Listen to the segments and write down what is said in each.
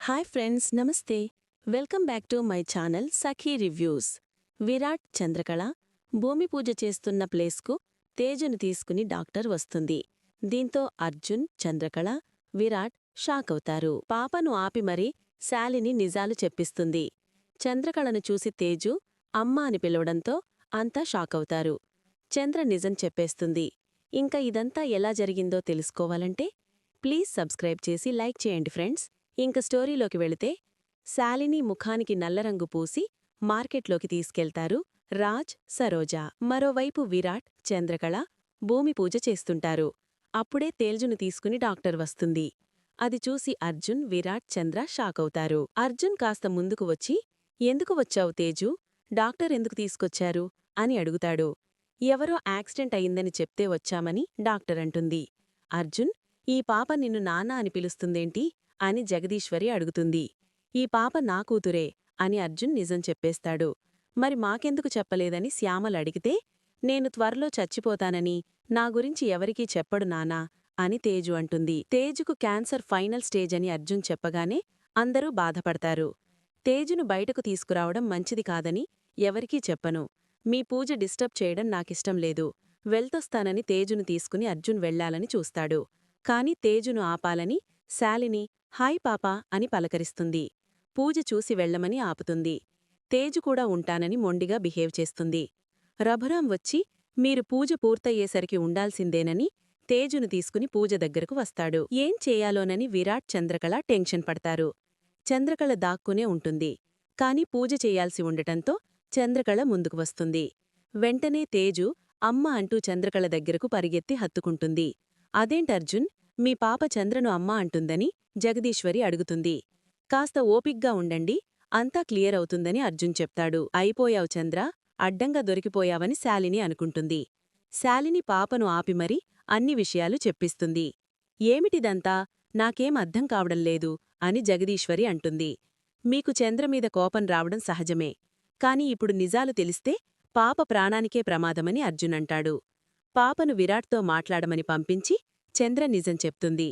Hi friends, నమస్తే. Welcome back to my channel Sakhi reviews. Virat, Chandrakala భూమి పూజ చేస్తున్న ప్లేస్కు తేజును తీసుకుని డాక్టర్ వస్తుంది. దీంతో అర్జున్, చంద్రకళ, విరాట్ షాకవుతారు. పాపను ఆపి మరీ శాలిని నిజాలు చెప్పిస్తుంది. చంద్రకళను చూసి తేజు అమ్మా అని పిలవడంతో అంతా షాకవుతారు. చంద్ర నిజం చెప్పేస్తుంది. ఇంకా ఇదంతా ఎలా జరిగిందో తెలుసుకోవాలంటే ప్లీజ్ సబ్స్క్రైబ్ చేసి లైక్ చేయండి ఫ్రెండ్స్. ఇంక స్టోరీలోకి వెళితే శాలిని ముఖానికి నల్లరంగు పూసి మార్కెట్లోకి తీసుకెళ్తారు రాజ్, సరోజ. మరోవైపు విరాట్, చంద్రకళ భూమి పూజ చేస్తుంటారు. అప్పుడే తేల్జును తీసుకుని డాక్టర్ వస్తుంది. అది చూసి అర్జున్, విరాట్, చంద్ర షాకవుతారు. అర్జున్ కాస్త ముందుకు వచ్చి ఎందుకు వచ్చావు తేజు, డాక్టర్ ఎందుకు తీసుకొచ్చారు అని అడుగుతాడు. ఎవరో యాక్సిడెంట్ అయిందని చెప్తే వచ్చామని డాక్టర్ అంటుంది. అర్జున్, ఈ పాప నిన్ను నాన్న అని పిలుస్తుందేంటి అని జగదీశ్వరి అడుగుతుంది. ఈ పాప నా కూతురే అని అర్జున్ నిజం చెప్పేస్తాడు. మరి మాకెందుకు చెప్పలేదని శ్యామల్ అడిగితే నేను త్వరలో చచ్చిపోతానని నా గురించి ఎవరికీ చెప్పడు నానా అని తేజు అంటుంది. తేజుకు క్యాన్సర్ ఫైనల్ స్టేజ్ అని అర్జున్ చెప్పగానే అందరూ బాధపడతారు. తేజును బయటకు తీసుకురావడం మంచిది కాదని ఎవరికీ చెప్పను. మీ పూజ డిస్టర్బ్ చేయడం నాకిష్టం లేదు. వెళ్తొస్తానని తేజును తీసుకుని అర్జున్ వెళ్లాలని చూస్తాడు. కాని తేజును ఆపాలని శాలిని హాయ్ పాపా అని పలకరిస్తుంది. పూజ చూసి వెళ్లమని ఆపుతుంది. తేజు కూడా ఉంటానని మొండిగా బిహేవ్ చేస్తుంది. రఘురాం వచ్చి మీరు పూజ పూర్తయ్యేసరికి ఉండాల్సిందేనని తేజును తీసుకుని పూజ దగ్గరకు వస్తాడు. ఏం చేయాలోనని విరాట్, చంద్రకళ టెన్షన్ పడతారు. చంద్రకళ దాక్కునే ఉంటుంది. కాని పూజ చెయ్యాల్సి ఉండటంతో చంద్రకళ ముందుకు వస్తుంది. వెంటనే తేజు అమ్మ అంటూ చంద్రకళ దగ్గరకు పరిగెత్తి హత్తుకుంటుంది. అదేంటర్జున్, మీ పాప చంద్రను అమ్మా అంటుందని జగదీశ్వరి అడుగుతుంది. కాస్త ఓపిగ్గా ఉండండి, అంతా క్లియర్ అవుతుందని అర్జున్ చెప్తాడు. అయిపోయావు చంద్ర, అడ్డంగా దొరికిపోయావని శాలిని అనుకుంటుంది. శాలిని పాపను ఆపిమరి అన్ని విషయాలు చెప్పిస్తుంది. ఏమిటిదంతా, నాకేం అర్థం కావడంలేదు అని జగదీశ్వరి అంటుంది. మీకు చంద్రమీద కోపం రావడం సహజమే. కాని ఇప్పుడు నిజాలు తెలిస్తే పాప ప్రాణానికే ప్రమాదమని అర్జున్ అంటాడు. పాపను విరాట్తో మాట్లాడమని పంపించి చంద్ర నిజం చెప్తుంది.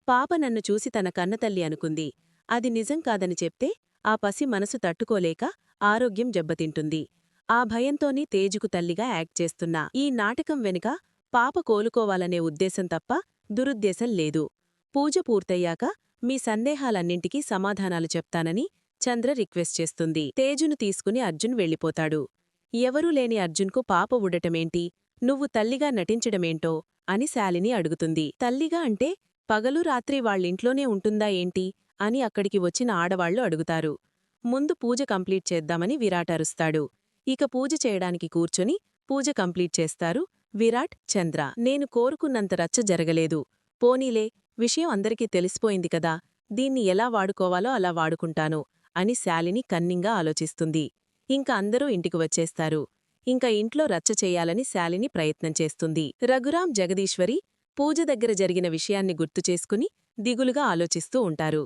పాప నన్ను చూసి తన కన్నతల్లి అనుకుంది. అది నిజం కాదని చెప్తే ఆ పసి మనసు తట్టుకోలేక ఆరోగ్యం దెబ్బతింటుంది. ఆ భయంతోనే తేజుకు తల్లిగా యాక్ట్ చేస్తున్నా. ఈ నాటకం వెనుక పాప కోలుకోవాలనే ఉద్దేశం తప్ప దురుద్దేశం లేదు. పూజ పూర్తయ్యాక మీ సందేహాలన్నింటికీ సమాధానాలు చెప్తానని చంద్ర రిక్వెస్ట్ చేస్తుంది. తేజును తీసుకుని అర్జున్ వెళ్ళిపోతాడు. ఎవరూ లేని అర్జున్కు పాప ఉడటమేంటి, నువ్వు తల్లిగా నటించడమేంటో అని శాలిని అడుగుతుంది. తల్లిగా అంటే పగలు రాత్రి వాళ్ళింట్లోనే ఉంటుందా ఏంటి అని అక్కడికి వచ్చిన ఆడవాళ్లు అడుగుతారు. ముందు పూజ కంప్లీట్ చేద్దామని విరాట్ అరుస్తాడు. ఇక పూజ చేయడానికి కూర్చొని పూజ కంప్లీట్ చేస్తారు విరాట్, చంద్ర. నేను కోరుకున్నంత రచ్చ జరగలేదు. పోనీలే, విషయం అందరికీ తెలిసిపోయింది కదా, దీన్ని ఎలా వాడుకోవాలో అలా వాడుకుంటాను అని శాలిని కన్నింగా ఆలోచిస్తుంది. ఇంక అందరూ ఇంటికి వచ్చేస్తారు. ఇంక ఇంట్లో రచ్చ చెయ్యాలని శాలిని ప్రయత్నం చేస్తుంది. రఘురాం, జగదీశ్వరి పూజ దగ్గర జరిగిన విషయాన్ని గుర్తుచేసుకుని దిగులుగా ఆలోచిస్తూ ఉంటారు.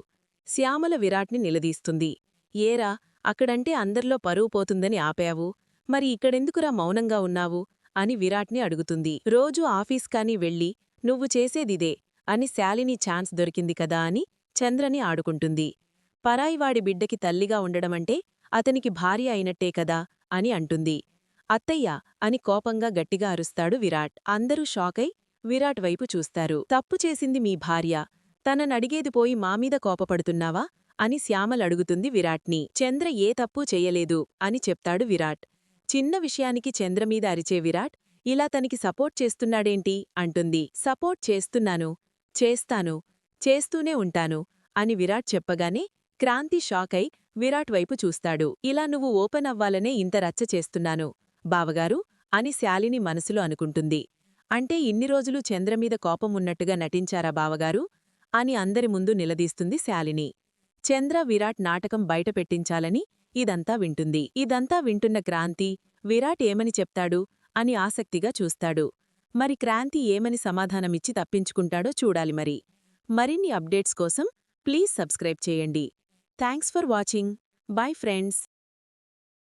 శ్యామల విరాట్ని నిలదీస్తుంది. ఏరా, అక్కడంటే అందర్లో పరువు పోతుందని ఆపావు, మరి ఇక్కడెందుకురా మౌనంగా ఉన్నావు అని విరాట్ని అడుగుతుంది. రోజూ ఆఫీస్కాని వెళ్ళి నువ్వు చేసేదిదే అని శాలిని ఛాన్స్ దొరికింది కదా అని చంద్రని ఆడుకుంటుంది. పరాయివాడి బిడ్డకి తల్లిగా ఉండడమంటే అతనికి భార్య అయినట్టే కదా అని అంటుంది. అత్తయ్యా అని కోపంగా గట్టిగా అరుస్తాడు విరాట్. అందరూ షాకై విరాట్ వైపు చూస్తారు. తప్పు చేసింది మీ భార్య, తననడిగేది పోయి మామీద కోపపడుతున్నావా అని శ్యామల్ అడుగుతుంది విరాట్ని. చంద్ర ఏ తప్పూ చెయ్యలేదు అని చెప్తాడు విరాట్. చిన్న విషయానికి చంద్రమీద అరిచే విరాట్ ఇలా తనకి సపోర్ట్ చేస్తున్నాడేంటి అంటుంది. సపోర్ట్ చేస్తున్నాను, చేస్తాను, చేస్తూనే ఉంటాను అని విరాట్ చెప్పగానే క్రాంతి షాకై విరాట్ వైపు చూస్తాడు. ఇలా నువ్వు ఓపెన్ అవ్వాలనే ఇంత రచ్చ చేస్తున్నాను బావగారు అని శాలిని మనసులో అనుకుంటుంది. అంటే ఇన్ని రోజులు చంద్రమీద కోపం ఉన్నట్టుగా నటించారా బావగారు అని అందరి ముందు నిలదీస్తుంది శాలిని. చంద్ర, విరాట్ నాటకం బయటపెట్టించాలని ఇదంతా వింటుంది. ఇదంతా వింటున్న క్రాంతి విరాట్ ఏమని చెప్తాడు అని ఆసక్తిగా చూస్తాడు. మరి క్రాంతి ఏమని సమాధానమిచ్చి తప్పించుకుంటాడో చూడాలి. మరిన్ని అప్డేట్స్ కోసం ప్లీజ్ సబ్స్క్రైబ్ చేయండి. Thanks for watching. Bye friends.